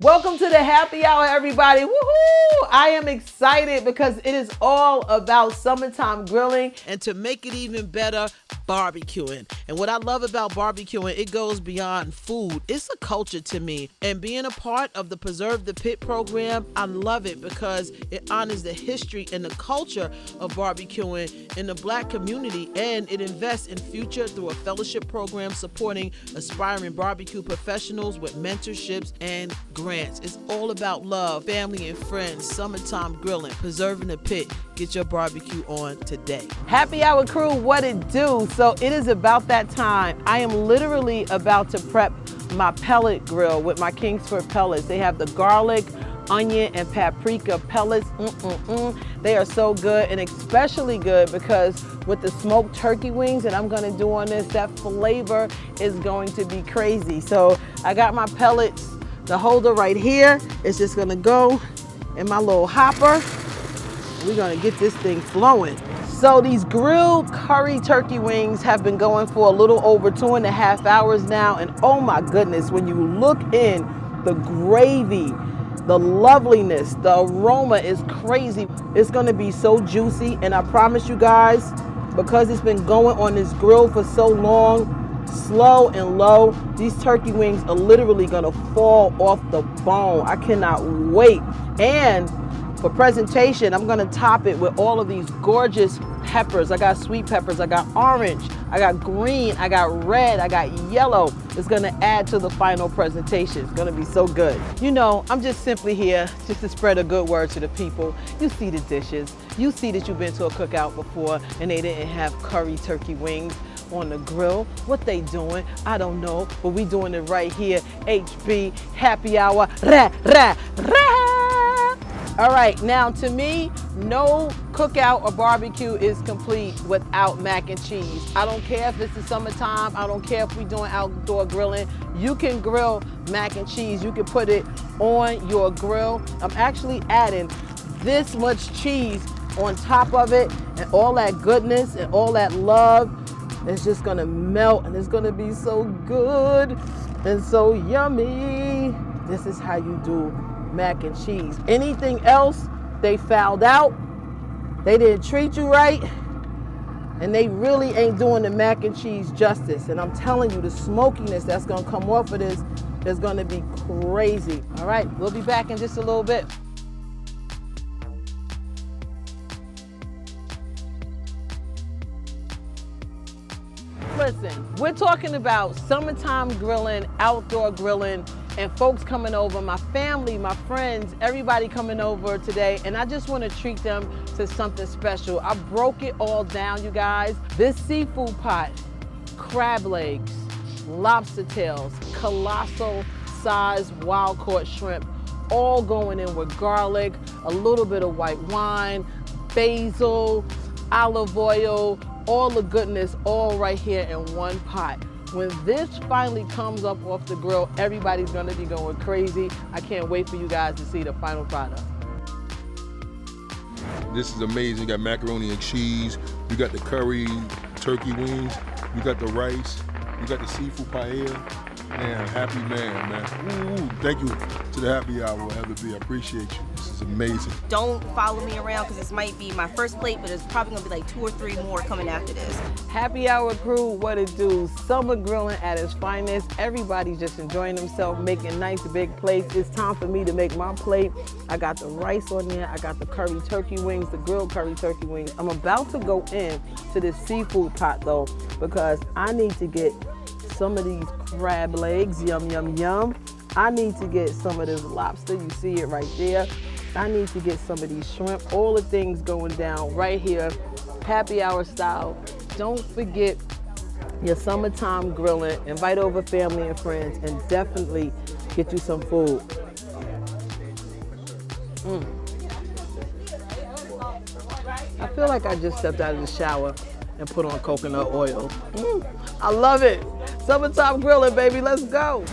Welcome to the happy hour, everybody. Woohoo! I am excited because it is all about summertime grilling and, to make it even better, barbecuing. And what I love about barbecuing, it goes beyond food. It's a culture to me. And being a part of the Preserve the Pit program, I love it because it honors the history and the culture of barbecuing in the Black community, and it invests in future through a fellowship program supporting aspiring barbecue professionals with mentorships and grants. It's all about love, family and friends, summertime grilling, preserving the pit. Get your barbecue on today. Happy hour crew, what it do? So it is about that time. I am literally about to prep my pellet grill with my Kingsford pellets. They have the garlic, onion, and paprika pellets. They are so good, and especially good because with the smoked turkey wings that I'm gonna do on this, that flavor is going to be crazy. So I got my pellets. The holder right here is just gonna go in my little hopper. We're gonna get this thing flowing. So these grilled curry turkey wings have been going for a little over 2.5 hours now. And oh my goodness, when you look in, the gravy, the loveliness, the aroma is crazy. It's gonna be so juicy. And I promise you guys, because it's been going on this grill for so long, slow and low, these turkey wings are literally gonna fall off the bone. I cannot wait. And for presentation, I'm gonna top it with all of these gorgeous peppers. I got sweet peppers, I got orange, I got green, I got red, I got yellow. It's gonna add to the final presentation. It's gonna be so good. You know, I'm just simply here just to spread a good word to the people. You see the dishes. You see that you've been to a cookout before and they didn't have curry turkey wings on the grill. What they doing? I don't know, but we doing it right here. HB Happy Hour. Rah, rah, rah. All right, now to me, no cookout or barbecue is complete without mac and cheese. I don't care if it's the summertime. I don't care if we're doing outdoor grilling. You can grill mac and cheese. You can put it on your grill. I'm actually adding this much cheese on top of it, and all that goodness and all that love. It's just gonna melt and it's gonna be so good and so yummy. This is how you do mac and cheese. Anything else, they fouled out, they didn't treat you right, and they really ain't doing the mac and cheese justice. And I'm telling you, the smokiness that's gonna come off of this is gonna be crazy. All right, we'll be back in just a little bit. Listen, we're talking about summertime grilling, outdoor grilling, and folks coming over, my family, my friends, everybody coming over today, and I just want to treat them to something special. I broke it all down, you guys. This seafood pot, crab legs, lobster tails, colossal size wild caught shrimp, all going in with garlic, a little bit of white wine, basil, olive oil, all the goodness, all right here in one pot. When this finally comes up off the grill, everybody's gonna be going crazy. I can't wait for you guys to see the final product. This is amazing. You got macaroni and cheese, you got the curry turkey wings, you got the rice, you got the seafood paella. Man, happy man. Ooh, thank you to the happy hour, Heather B. I appreciate you. This is amazing. Don't follow me around because this might be my first plate, but it's probably gonna be like 2 or 3 more coming after this. Happy hour crew, what it do? Summer grilling at its finest. Everybody's just enjoying themselves, making nice big plates. It's time for me to make my plate. I got the rice on there. I got the curry turkey wings, the grilled curry turkey wings. I'm about to go in to this seafood pot though, because I need to get some of these crab legs, yum, yum, yum. I need to get some of this lobster, you see it right there. I need to get some of these shrimp, all the things going down right here, happy hour style. Don't forget your summertime grilling, invite over family and friends, and definitely get you some food. I feel like I just stepped out of the shower and put on coconut oil. I love it. Summertime grilling, baby, let's go.